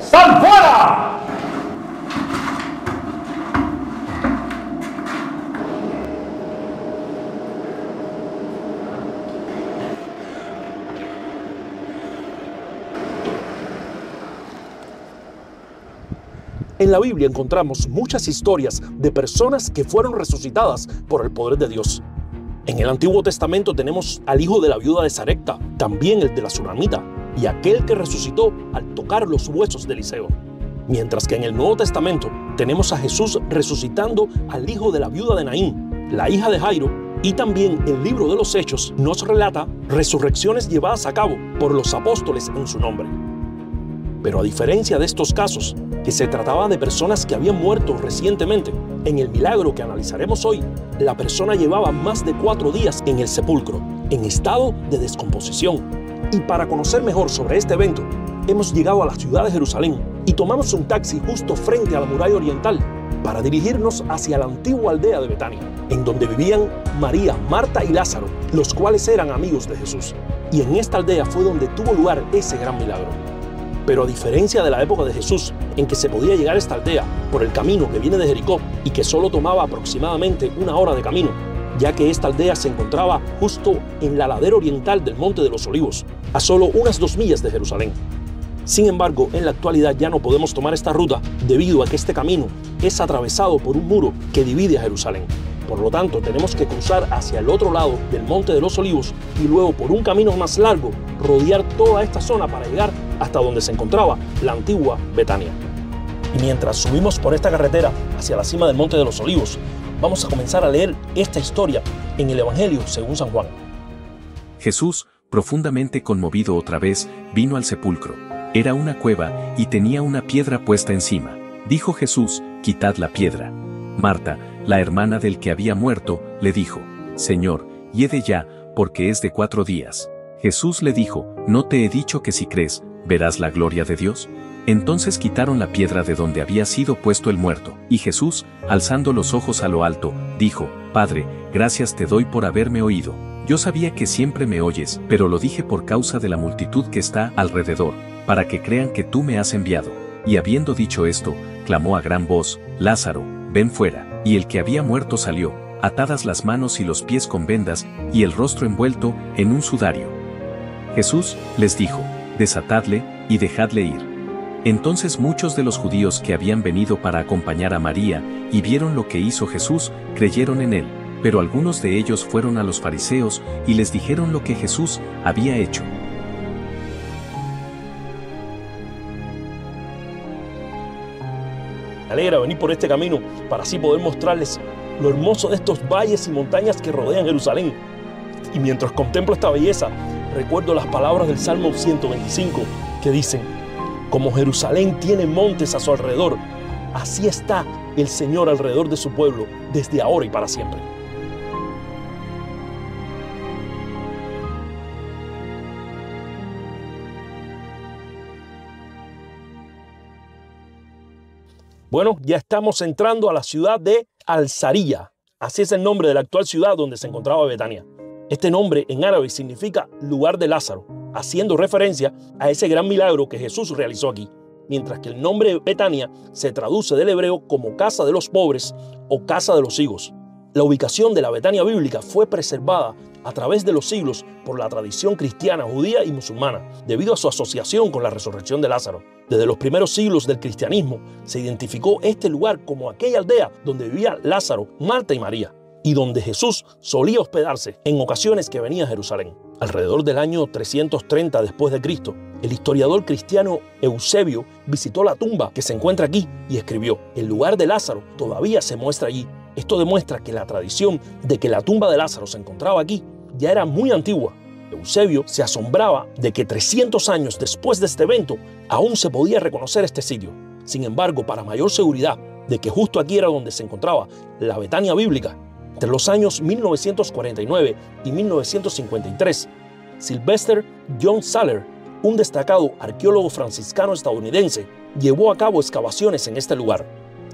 ¡Sal fuera! En la Biblia encontramos muchas historias de personas que fueron resucitadas por el poder de Dios. En el Antiguo Testamento tenemos al hijo de la viuda de Sarepta, también el de la Sunamita, y aquel que resucitó al tocar los huesos de Eliseo. Mientras que en el Nuevo Testamento tenemos a Jesús resucitando al hijo de la viuda de Naín, la hija de Jairo, y también el libro de los Hechos nos relata resurrecciones llevadas a cabo por los apóstoles en su nombre. Pero a diferencia de estos casos, que se trataba de personas que habían muerto recientemente, en el milagro que analizaremos hoy, la persona llevaba más de 4 días en el sepulcro, en estado de descomposición. Y para conocer mejor sobre este evento, hemos llegado a la ciudad de Jerusalén y tomamos un taxi justo frente a la muralla oriental para dirigirnos hacia la antigua aldea de Betania, en donde vivían María, Marta y Lázaro, los cuales eran amigos de Jesús. Y en esta aldea fue donde tuvo lugar ese gran milagro. Pero a diferencia de la época de Jesús, en que se podía llegar a esta aldea por el camino que viene de Jericó y que solo tomaba aproximadamente 1 hora de camino, ya que esta aldea se encontraba justo en la ladera oriental del Monte de los Olivos, a solo unas 2 millas de Jerusalén. Sin embargo, en la actualidad ya no podemos tomar esta ruta debido a que este camino es atravesado por un muro que divide a Jerusalén. Por lo tanto, tenemos que cruzar hacia el otro lado del Monte de los Olivos y luego por un camino más largo rodear toda esta zona para llegar hasta donde se encontraba la antigua Betania. Y mientras subimos por esta carretera hacia la cima del Monte de los Olivos, vamos a comenzar a leer esta historia en el Evangelio según San Juan. Jesús, profundamente conmovido otra vez, vino al sepulcro. Era una cueva y tenía una piedra puesta encima. Dijo Jesús: «Quitad la piedra». Marta, la hermana del que había muerto, le dijo: «Señor, hiede ya, porque es de 4 días». Jesús le dijo: «¿No te he dicho que si crees, verás la gloria de Dios?». Entonces quitaron la piedra de donde había sido puesto el muerto, y Jesús, alzando los ojos a lo alto, dijo: «Padre, gracias te doy por haberme oído. Yo sabía que siempre me oyes, pero lo dije por causa de la multitud que está alrededor, para que crean que tú me has enviado». Y habiendo dicho esto, clamó a gran voz: «Lázaro, ven fuera». Y el que había muerto salió, atadas las manos y los pies con vendas, y el rostro envuelto en un sudario. Jesús les dijo: «Desatadle y dejadle ir». Entonces muchos de los judíos que habían venido para acompañar a María y vieron lo que hizo Jesús, creyeron en él, pero algunos de ellos fueron a los fariseos y les dijeron lo que Jesús había hecho. Me alegra venir por este camino para así poder mostrarles lo hermoso de estos valles y montañas que rodean Jerusalén. Y mientras contemplo esta belleza, recuerdo las palabras del Salmo 125 que dicen: «Como Jerusalén tiene montes a su alrededor, así está el Señor alrededor de su pueblo, desde ahora y para siempre». Bueno, ya estamos entrando a la ciudad de Al-Sariyah. Así es el nombre de la actual ciudad donde se encontraba Betania. Este nombre en árabe significa lugar de Lázaro, haciendo referencia a ese gran milagro que Jesús realizó aquí. Mientras que el nombre Betania se traduce del hebreo como casa de los pobres o casa de los higos. La ubicación de la Betania bíblica fue preservada a través de los siglos por la tradición cristiana, judía y musulmana, debido a su asociación con la resurrección de Lázaro. Desde los primeros siglos del cristianismo se identificó este lugar como aquella aldea donde vivía Lázaro, Marta y María, y donde Jesús solía hospedarse en ocasiones que venía a Jerusalén. Alrededor del año 330 después de Cristo, el historiador cristiano Eusebio visitó la tumba que se encuentra aquí y escribió: «El lugar de Lázaro todavía se muestra allí». Esto demuestra que la tradición de que la tumba de Lázaro se encontraba aquí ya era muy antigua. Eusebio se asombraba de que 300 años después de este evento aún se podía reconocer este sitio. Sin embargo, para mayor seguridad de que justo aquí era donde se encontraba la Betania bíblica, entre los años 1949 y 1953, Sylvester John Saller, un destacado arqueólogo franciscano estadounidense, llevó a cabo excavaciones en este lugar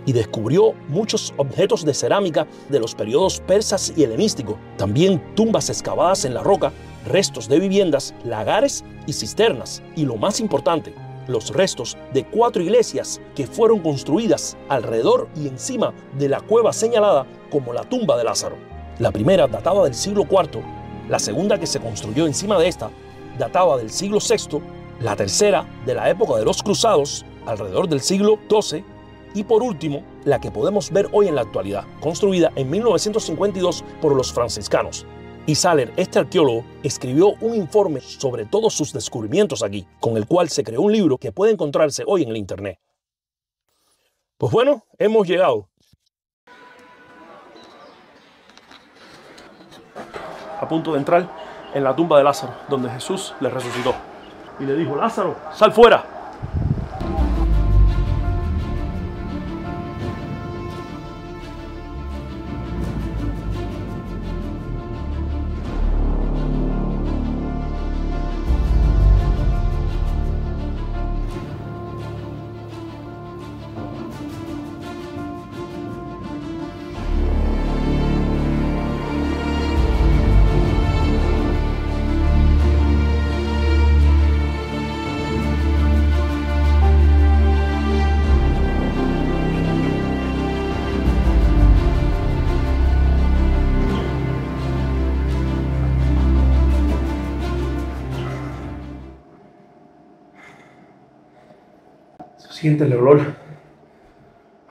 y descubrió muchos objetos de cerámica de los periodos persas y helenístico, también tumbas excavadas en la roca, restos de viviendas, lagares y cisternas, y lo más importante, los restos de 4 iglesias que fueron construidas alrededor y encima de la cueva señalada como la tumba de Lázaro. La primera databa del siglo IV, la segunda que se construyó encima de esta databa del siglo VI, la tercera de la época de los cruzados, alrededor del siglo XII, y por último, la que podemos ver hoy en la actualidad, construida en 1952 por los franciscanos. Y Saller, este arqueólogo, escribió un informe sobre todos sus descubrimientos aquí, con el cual se creó un libro que puede encontrarse hoy en el internet. Pues bueno, hemos llegado. A punto de entrar en la tumba de Lázaro, donde Jesús le resucitó. Y le dijo: Lázaro, sal fuera. Se siente el olor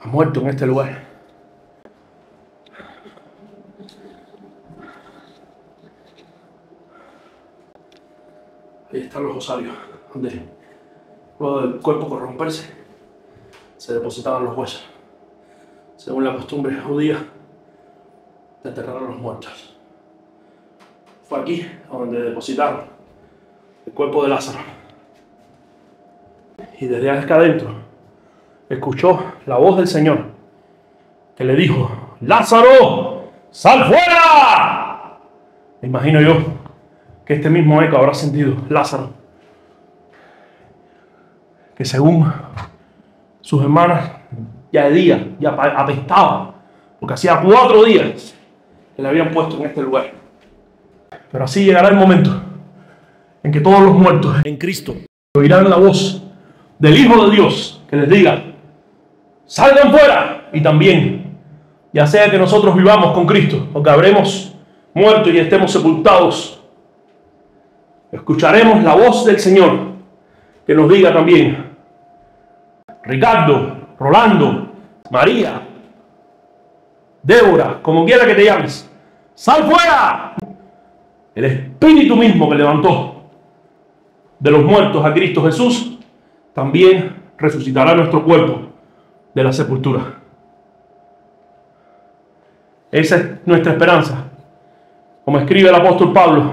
a muerto en este lugar. Ahí están los osarios, donde luego del cuerpo corromperse se depositaban los huesos, según la costumbre judía de enterrar a los muertos. Fue aquí donde depositaron el cuerpo de Lázaro. Y desde acá adentro escuchó la voz del Señor que le dijo: ¡Lázaro, sal fuera! Me imagino yo que este mismo eco habrá sentido Lázaro, que según sus hermanas ya de día, ya apestaba, porque hacía 4 días que le habían puesto en este lugar. Pero así llegará el momento en que todos los muertos en Cristo oirán la voz del Hijo de Dios que les diga: salgan fuera. Y también, ya sea que nosotros vivamos con Cristo o que habremos muerto y estemos sepultados, escucharemos la voz del Señor que nos diga también: Ricardo, Rolando, María, Débora, como quiera que te llames, ¡sal fuera! El Espíritu mismo que levantó de los muertos a Cristo Jesús también resucitará nuestro cuerpo de la sepultura. Esa es nuestra esperanza, como escribe el apóstol Pablo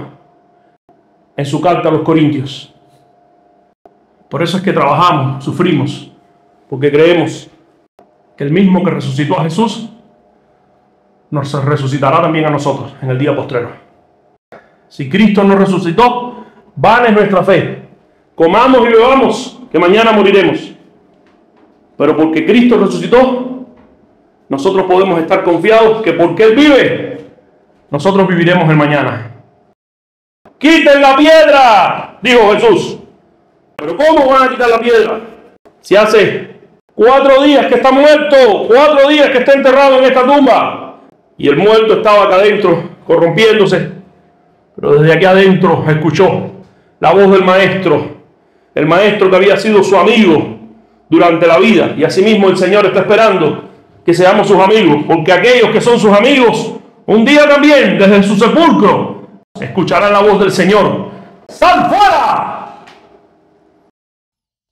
en su carta a los Corintios. Por eso es que trabajamos, sufrimos, porque creemos que el mismo que resucitó a Jesús nos resucitará también a nosotros en el día postrero. Si Cristo nos resucitó, vana es nuestra fe. Comamos y bebamos, que mañana moriremos. Pero porque Cristo resucitó, nosotros podemos estar confiados que porque Él vive, nosotros viviremos el mañana. ¡Quiten la piedra!, dijo Jesús. ¿Pero cómo van a quitar la piedra? Si hace 4 días que está muerto, 4 días que está enterrado en esta tumba. Y el muerto estaba acá adentro, corrompiéndose. Pero desde aquí adentro escuchó la voz del Maestro. El Maestro que había sido su amigo durante la vida. Y asimismo el Señor está esperando que seamos sus amigos. Porque aquellos que son sus amigos, un día también, desde su sepulcro, escucharán la voz del Señor: ¡sal fuera!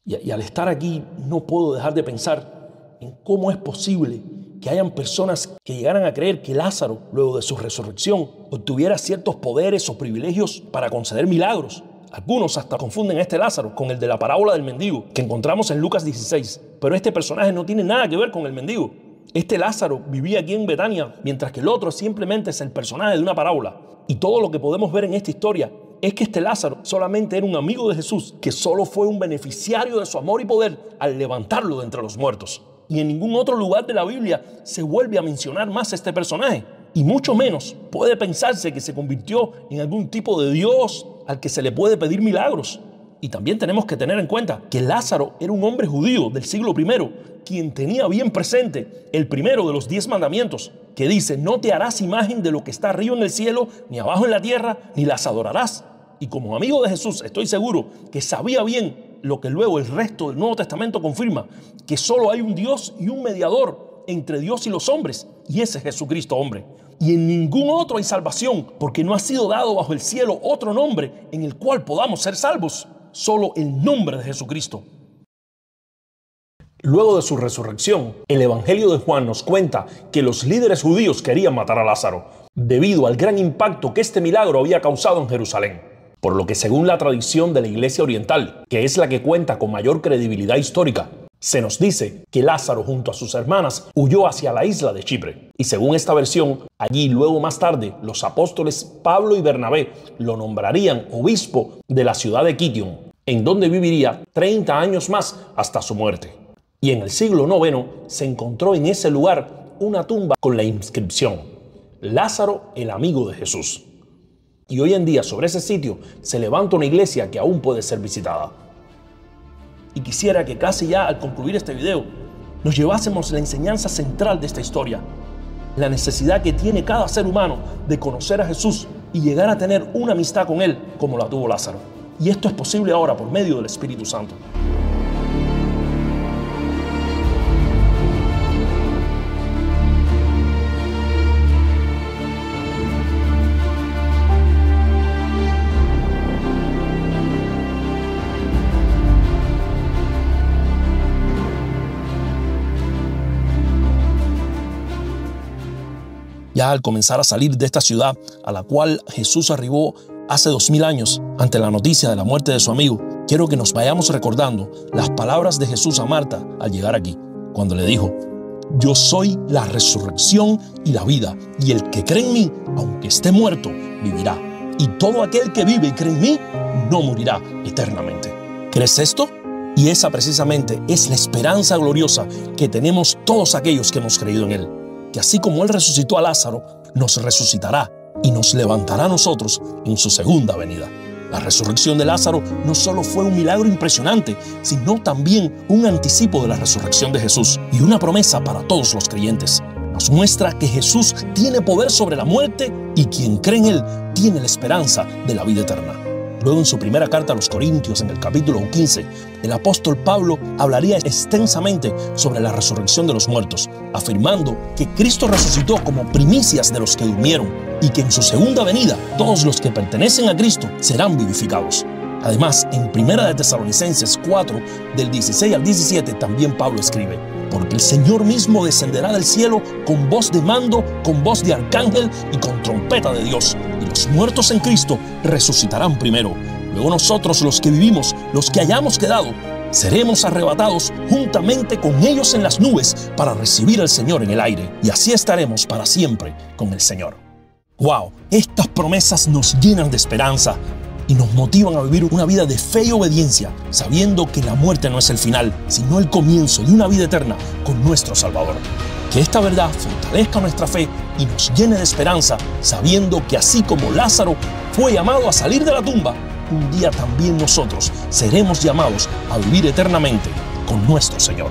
Y al estar aquí, no puedo dejar de pensar en cómo es posible que hayan personas que llegaran a creer que Lázaro, luego de su resurrección, obtuviera ciertos poderes o privilegios para conceder milagros. Algunos hasta confunden a este Lázaro con el de la parábola del mendigo que encontramos en Lucas 16. Pero este personaje no tiene nada que ver con el mendigo. Este Lázaro vivía aquí en Betania, mientras que el otro simplemente es el personaje de una parábola. Y todo lo que podemos ver en esta historia es que este Lázaro solamente era un amigo de Jesús, que solo fue un beneficiario de su amor y poder al levantarlo de entre los muertos. Y en ningún otro lugar de la Biblia se vuelve a mencionar más a este personaje. Y mucho menos puede pensarse que se convirtió en algún tipo de Dios al que se le puede pedir milagros. Y también tenemos que tener en cuenta que Lázaro era un hombre judío del siglo I, quien tenía bien presente el primero de los 10 mandamientos, que dice: no te harás imagen de lo que está arriba en el cielo, ni abajo en la tierra, ni las adorarás. Y como amigo de Jesús, estoy seguro que sabía bien lo que luego el resto del Nuevo Testamento confirma, que solo hay un Dios y un mediador entre Dios y los hombres, y ese es Jesucristo hombre. Y en ningún otro hay salvación, porque no ha sido dado bajo el cielo otro nombre en el cual podamos ser salvos, solo el nombre de Jesucristo. Luego de su resurrección, el Evangelio de Juan nos cuenta que los líderes judíos querían matar a Lázaro, debido al gran impacto que este milagro había causado en Jerusalén. Por lo que, según la tradición de la Iglesia Oriental, que es la que cuenta con mayor credibilidad histórica, se nos dice que Lázaro junto a sus hermanas huyó hacia la isla de Chipre. Y según esta versión, allí luego más tarde los apóstoles Pablo y Bernabé lo nombrarían obispo de la ciudad de Quitión, en donde viviría 30 años más hasta su muerte. Y en el siglo IX se encontró en ese lugar una tumba con la inscripción: Lázaro, el amigo de Jesús. Y hoy en día sobre ese sitio se levanta una iglesia que aún puede ser visitada. Y quisiera que casi ya al concluir este video nos llevásemos la enseñanza central de esta historia, la necesidad que tiene cada ser humano de conocer a Jesús y llegar a tener una amistad con Él como la tuvo Lázaro. Y esto es posible ahora por medio del Espíritu Santo. Ya al comenzar a salir de esta ciudad a la cual Jesús arribó hace 2000 años ante la noticia de la muerte de su amigo, quiero que nos vayamos recordando las palabras de Jesús a Marta al llegar aquí, cuando le dijo: yo soy la resurrección y la vida, y el que cree en mí, aunque esté muerto, vivirá. Y todo aquel que vive y cree en mí, no morirá eternamente. ¿Crees esto? Y esa precisamente es la esperanza gloriosa que tenemos todos aquellos que hemos creído en Él. Que así como Él resucitó a Lázaro, nos resucitará y nos levantará a nosotros en su segunda venida. La resurrección de Lázaro no solo fue un milagro impresionante, sino también un anticipo de la resurrección de Jesús y una promesa para todos los creyentes. Nos muestra que Jesús tiene poder sobre la muerte y quien cree en Él tiene la esperanza de la vida eterna. Luego, en su primera carta a los Corintios, en el capítulo 15, el apóstol Pablo hablaría extensamente sobre la resurrección de los muertos, afirmando que Cristo resucitó como primicias de los que durmieron y que en su segunda venida todos los que pertenecen a Cristo serán vivificados. Además, en 1 de Tesalonicenses 4, del 16 al 17, también Pablo escribe: porque el Señor mismo descenderá del cielo con voz de mando, con voz de arcángel y con trompeta de Dios, y los muertos en Cristo resucitarán primero. Luego nosotros, los que vivimos, los que hayamos quedado, seremos arrebatados juntamente con ellos en las nubes para recibir al Señor en el aire, y así estaremos para siempre con el Señor. ¡Wow! Estas promesas nos llenan de esperanza y nos motivan a vivir una vida de fe y obediencia, sabiendo que la muerte no es el final, sino el comienzo de una vida eterna con nuestro Salvador. Que esta verdad fortalezca nuestra fe y nos llene de esperanza, sabiendo que así como Lázaro fue llamado a salir de la tumba, un día también nosotros seremos llamados a vivir eternamente con nuestro Señor.